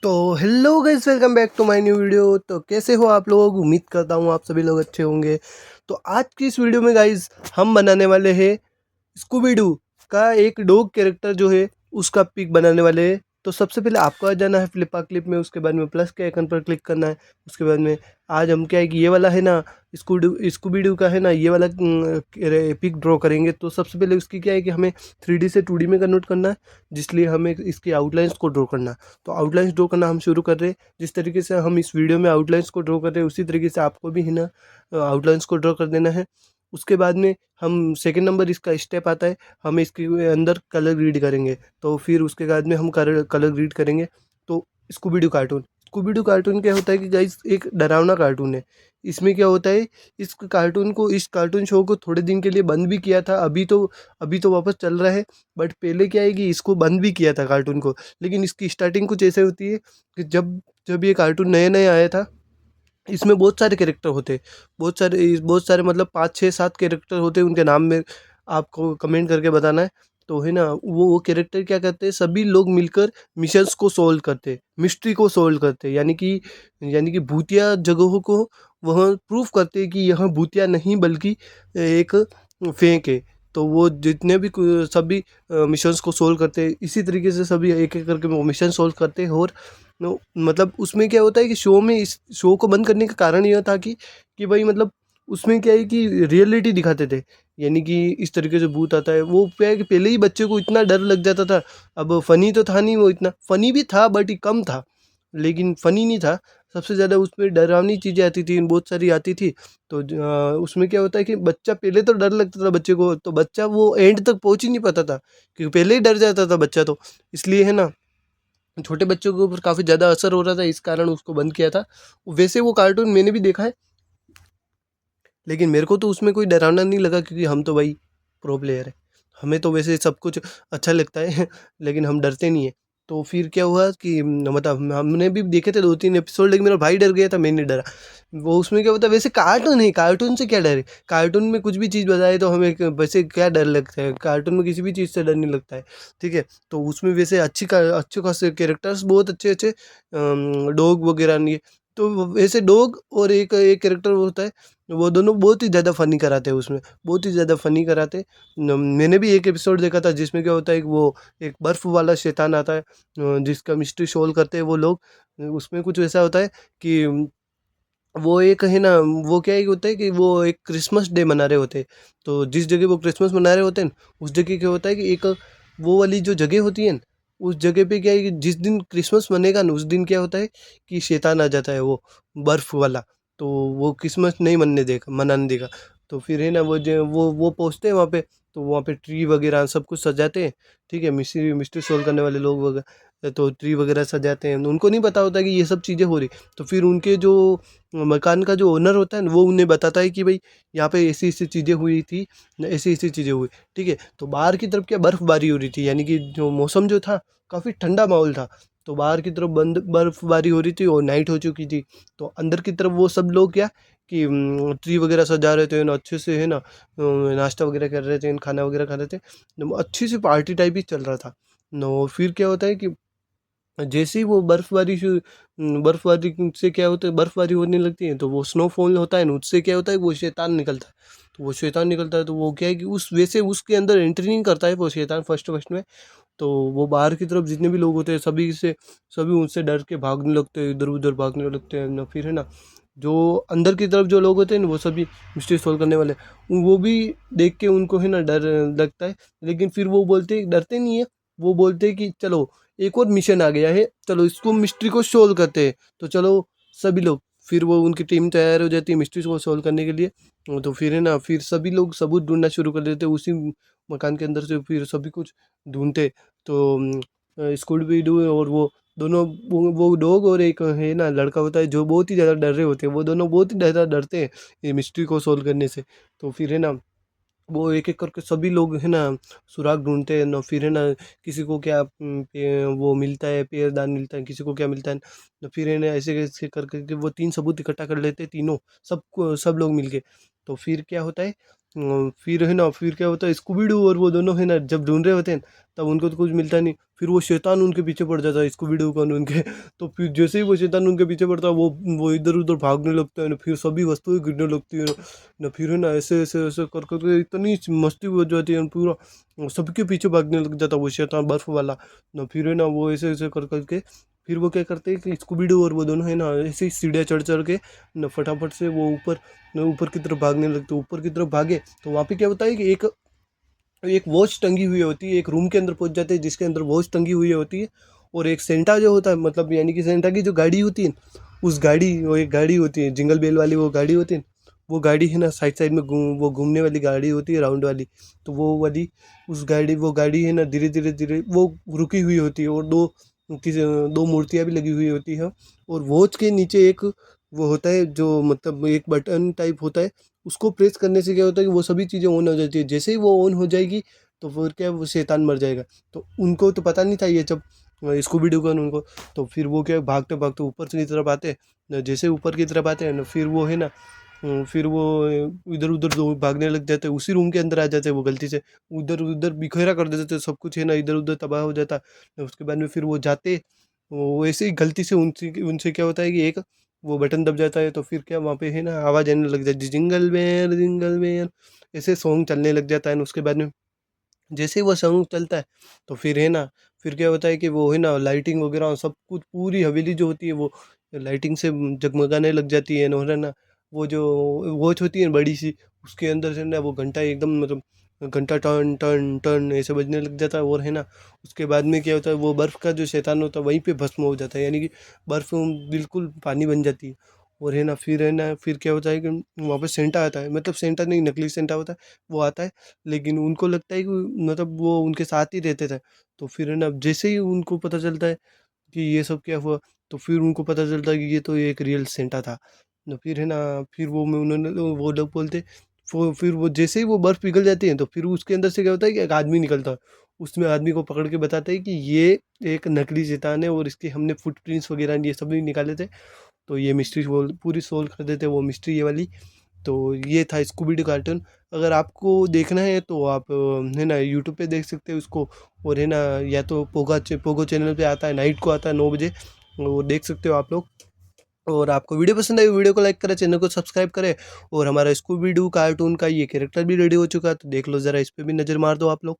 तो hello guys, welcome back to my new video. तो कैसे हो आप लोग? उम्मीद करता हूँ आप सभी लोग अच्छे होंगे। तो आज की इस वीडियो में गाइस हम बनाने वाले हैं स्कूबी डू का एक डॉग कैरेक्टर जो है उसका पिक बनाने वाले हैं। तो सबसे पहले आपको आ जाना है फ्लिपा क्लिप में, उसके बाद में प्लस के आइकन पर क्लिक करना है। उसके बाद में आज हम क्या है कि ये वाला है ना, स्कूबी डू का है ना, ये वाला पिक ड्रॉ करेंगे। तो सबसे पहले उसकी क्या है कि हमें 3D से 2D में कन्वर्ट करना है, जिसलिए हमें इसकी आउटलाइंस को ड्रॉ करना है। तो आउटलाइंस ड्रॉ करना हम शुरू कर रहे हैं। जिस तरीके से हम इस वीडियो में आउटलाइंस को ड्रॉ कर रहे हैं उसी तरीके से आपको भी है ना आउटलाइंस को ड्रॉ कर देना है। उसके बाद में हम सेकंड नंबर इसका स्टेप आता है, हम इसके अंदर कलर ग्रेड करेंगे। तो फिर उसके बाद में हम कलर ग्रेड करेंगे। तो स्कूबी डू कार्टून क्या होता है कि गाइस एक डरावना कार्टून है। इसमें क्या होता है, इस कार्टून शो को थोड़े दिन के लिए बंद भी किया था। अभी तो वापस चल रहा है। बट पहले क्या है कि इसको बंद भी किया था कार्टून को। लेकिन इसकी स्टार्टिंग कुछ ऐसे होती है कि जब जब ये कार्टून नए नए आया था, इसमें बहुत सारे कैरेक्टर होते, बहुत सारे मतलब 5 6 7 कैरेक्टर होते। उनके नाम में आपको कमेंट करके बताना है। तो है ना, वो कैरेक्टर क्या करते हैं, सभी लोग मिलकर मिशंस को सोल्व करते, मिस्ट्री को सोल्व करते, यानी कि भूतिया जगहों को वह प्रूफ करते हैं कि यह भूतिया नहीं बल्कि एक फेक है। तो वो जितने भी सभी मिशंस को सोल्व करते हैं, इसी तरीके से सभी एक एक करके वो मिशन सोल्व करते हैं। और मतलब उसमें क्या होता है कि इस शो को बंद करने का कारण यह था कि भाई मतलब उसमें क्या है कि रियलिटी दिखाते थे। यानी कि इस तरीके से भूत आता है, वो क्या है कि पहले ही बच्चे को इतना डर लग जाता था। अब फनी तो था नहीं, वो इतना फनी भी था बट कम था, लेकिन फनी नहीं था। सबसे ज़्यादा उसमें डरावनी चीज़ें आती थी, बहुत सारी आती थी। तो उसमें क्या होता है कि बच्चा पहले तो डर लगता था बच्चे को, तो बच्चा वो एंड तक पहुंच ही नहीं पाता था, क्योंकि पहले ही डर जाता था बच्चा। तो इसलिए है ना, छोटे बच्चों के ऊपर काफ़ी ज़्यादा असर हो रहा था, इस कारण उसको बंद किया था। वैसे वो कार्टून मैंने भी देखा है, लेकिन मेरे को तो उसमें कोई डरावना नहीं लगा, क्योंकि हम तो भाई प्रो प्लेयर है। हमें तो वैसे सब कुछ अच्छा लगता है लेकिन हम डरते नहीं है। तो फिर क्या हुआ कि मतलब हमने भी देखे थे 2 3 एपिसोड, लेकिन मेरा भाई डर गया था, मैं नहीं डरा। वो उसमें क्या होता है, वैसे कार्टून है, कार्टून से क्या डर है। कार्टून में कुछ भी चीज़ बताए तो हमें वैसे क्या डर लगता है, कार्टून में किसी भी चीज़ से डर नहीं लगता है। ठीक है। तो उसमें वैसे अच्छे खासे कैरेक्टर्स, बहुत अच्छे अच्छे डॉग वगैरह नहीं है। तो वैसे डॉग और एक एक कैरेक्टर होता है, वो दोनों बहुत ही ज़्यादा फ़नी कराते हैं उसमें, बहुत ही ज़्यादा फ़नी कराते हैं। मैंने भी एक एपिसोड देखा था जिसमें क्या होता है कि वो एक बर्फ़ वाला शैतान आता है, जिसका मिस्ट्री सोल्व करते हैं वो लोग। उसमें कुछ ऐसा होता है कि वो एक है ना, वो क्या है कि होता है कि वो एक क्रिसमस डे मना रहे होते हैं। तो जिस जगह वो क्रिसमस मना रहे होते हैं उस जगह क्या होता है कि एक वो वाली जो जगह होती है न, उस जगह पे क्या है कि जिस दिन क्रिसमस मनेगा ना उस दिन क्या होता है कि शैतान आ जाता है, वो बर्फ वाला। तो वो क्रिसमस नहीं मनाने देगा। तो फिर है ना, वो पहुँचते हैं वहाँ पे। तो वहाँ पे ट्री वगैरह सब कुछ सजाते हैं। ठीक है, मिस्ट्री मिस्ट्री सोल्व करने वाले लोग वगैरह तो ट्री वगैरह सजाते हैं, उनको नहीं पता होता कि ये सब चीज़ें हो रही। तो फिर उनके जो मकान का जो ओनर होता है ना, वो उन्हें बताता है कि भाई यहाँ पे ऐसी-ऐसी चीज़ें हुई थी, ऐसी-ऐसी चीज़ें हुई। ठीक है, तो बाहर की तरफ क्या बर्फ़बारी हो रही थी, यानी कि जो मौसम जो था काफ़ी ठंडा माहौल था। तो बाहर की तरफ बंद बर्फ़बारी हो रही थी और नाइट हो चुकी थी। तो अंदर की तरफ वो सब लोग क्या कि ट्री वगैरह सजा रहे थे ना, अच्छे से है ना, नाश्ता वगैरह कर रहे थे, खाना वगैरह खा रहे थे। अच्छी सी पार्टी टाइप ही चल रहा था। नो फिर क्या होता है कि जैसे ही वो बर्फ़बारी से क्या होता है, बर्फ़बारी होने लगती है तो वो स्नोफॉल होता है ना, उससे क्या होता है वो शैतान निकलता है। तो वो शैतान निकलता है तो वो क्या है कि उस वैसे उसके अंदर एंट्री नहीं करता है वो शैतान फर्स्ट फर्स्ट में। तो वो बाहर की तरफ जितने भी लोग होते हैं सभी उनसे डर के भागने लगते हैं, इधर-उधर भागने लगते हैं ना। फिर है ना, जो अंदर की तरफ जो लोग होते हैं ना, वो सभी मिस्ट्री सोल्व करने वाले, वो भी देख के उनको है ना डर लगता है। लेकिन फिर वो बोलते डरते नहीं है, वो बोलते हैं कि चलो एक और मिशन आ गया है, चलो इसको मिस्ट्री को सोल्व करते हैं। तो चलो सभी लोग, फिर वो उनकी टीम तैयार हो जाती है मिस्ट्री को सोल्व करने के लिए। तो फिर है ना, फिर सभी लोग सबूत ढूँढना शुरू कर देते हैं उसी मकान के अंदर से, फिर सभी कुछ ढूँढते। तो स्कूबी-डू और वो दोनों, वो डॉग और एक है ना लड़का होता है जो बहुत ही ज़्यादा डर रहे होते हैं, वो दोनों बहुत ही ज़्यादा डरते हैं ये मिस्ट्री को सोल्व करने से। तो फिर है ना, वो एक-एक करके सभी लोग है ना सुराग ढूँढते हैं ना। फिर है ना, किसी को क्या वो मिलता है, पैरदान मिलता है, किसी को क्या मिलता है। तो फिर है ना, ऐसे-ऐसे कर कर के वो 3 सबूत इकट्ठा कर लेते हैं तीनों, सब लोग मिलके। तो फिर क्या होता है फिर है ना, फिर क्या होता है, स्कूबी डू और वो दोनों है ना जब ढूंढ रहे होते हैं तब उनको तो कुछ मिलता नहीं। फिर वो शैतान उनके पीछे पड़ जाता है, स्कूबी डू को उनके। तो फिर जैसे ही वो शैतान उनके पीछे पड़ता है वो इधर उधर भागने लगता है ना, फिर सभी वस्तुएं गिरने लगती है ना, फिर है ना ऐसे ऐसे ऐसे कर करके इतनी मस्ती हो जाती है ना, पूरा सबके पीछे भागने लग जाता है वो शैतान बर्फ वाला ना। फिर है ना वो ऐसे ऐसे कर करके फिर वो क्या करते हैं कि स्कूबी डू और वो दोनों है ना ऐसे ही सीढ़ियाँ चढ़ चढ़ के ना फटाफट से वो ऊपर की तरफ भागने लगते। ऊपर की तरफ भागे तो वहाँ पे क्या होता है कि एक एक वॉच टंगी हुई होती है, एक रूम के अंदर पहुंच जाते हैं जिसके अंदर वॉच टंगी हुई होती है। और एक सेंटा जो होता है, मतलब यानी कि सेंटा की जो गाड़ी होती है, उस गाड़ी वो एक गाड़ी होती है जिंगल बेल वाली, वो गाड़ी होती है। वो गाड़ी है ना साइड साइड में वो घूमने वाली गाड़ी होती है राउंड वाली। तो वो वाली वो गाड़ी है ना धीरे धीरे धीरे वो रुकी हुई होती है। और किसी दो मूर्तियाँ भी लगी हुई होती है। और वॉच के नीचे एक वो होता है जो मतलब एक बटन टाइप होता है, उसको प्रेस करने से क्या होता है कि वो सभी चीज़ें ऑन हो जाती है। जैसे ही वो ऑन हो जाएगी तो फिर क्या वो शैतान मर जाएगा। तो उनको तो पता नहीं था ये जब स्कूबी डू गन उनको। तो फिर वो क्या भागते भागते ऊपर की तरफ आते न, जैसे ऊपर की तरफ आते हैं ना फिर वो है ना फिर वो इधर उधर भागने लग जाते हैं, उसी रूम के अंदर आ जाते हैं वो गलती से। उधर उधर बिखेरा कर देते थे सब कुछ है ना, इधर उधर तबाह हो जाता। उसके बाद में फिर वो जाते, वो ऐसे ही गलती से उनसे उनसे क्या होता है कि एक वो बटन दब जाता है। तो फिर क्या वहाँ पे है ना आवाज़ आने लग जाती है, जिंगल बेल ऐसे सॉन्ग चलने लग जाता है। उसके बाद में जैसे ही वो सॉन्ग चलता है तो फिर है ना फिर क्या होता है कि वो है ना लाइटिंग वगैरह सब कुछ पूरी हवेली जो होती है वो लाइटिंग से जगमगाने लग जाती है। और है ना वो जो वॉच होती है बड़ी सी, उसके अंदर से ना वो घंटा एकदम मतलब घंटा टन टन टन ऐसे बजने लग जाता है। और है ना उसके बाद में क्या होता है, वो बर्फ़ का जो शैतान होता है वहीं पे भस्म हो जाता है, यानी कि बर्फ़ बिल्कुल पानी बन जाती है। और है ना फिर क्या होता है कि वहाँ पे सेंटा आता है, मतलब सेंटा नहीं नकली सेंटा होता है, वो आता है। लेकिन उनको लगता है कि मतलब वो उनके साथ ही रहते थे। तो फिर है ना जैसे ही उनको पता चलता है कि ये सब क्या हुआ, तो फिर उनको पता चलता है कि ये तो एक रियल सेंटा था। तो फिर है ना फिर वो लोग बोलते फिर वो जैसे ही वो बर्फ़ पिघल जाती है तो फिर उसके अंदर से क्या होता है कि एक आदमी निकलता है। उसमें आदमी को पकड़ के बताते हैं कि ये एक नकली शैतान है और इसके हमने फुटप्रिंट्स वगैरह ये सब भी निकाले थे। तो ये मिस्ट्री पूरी सोल्व कर देते हैं वो मिस्ट्री ये वाली। तो ये था स्कूबी डू कार्टून। अगर आपको देखना है तो आप है ना यूट्यूब पे देख सकते हो उसको। और है ना या तो पोगो चैनल पे आता है, नाइट को आता है 9 बजे, वो देख सकते हो आप लोग। और आपको वीडियो पसंद आई वीडियो को लाइक करें, चैनल को सब्सक्राइब करें। और हमारा स्कूबी डू कार्टून का ये कैरेक्टर भी रेडी हो चुका है, तो देख लो ज़रा, इस पे भी नज़र मार दो आप लोग।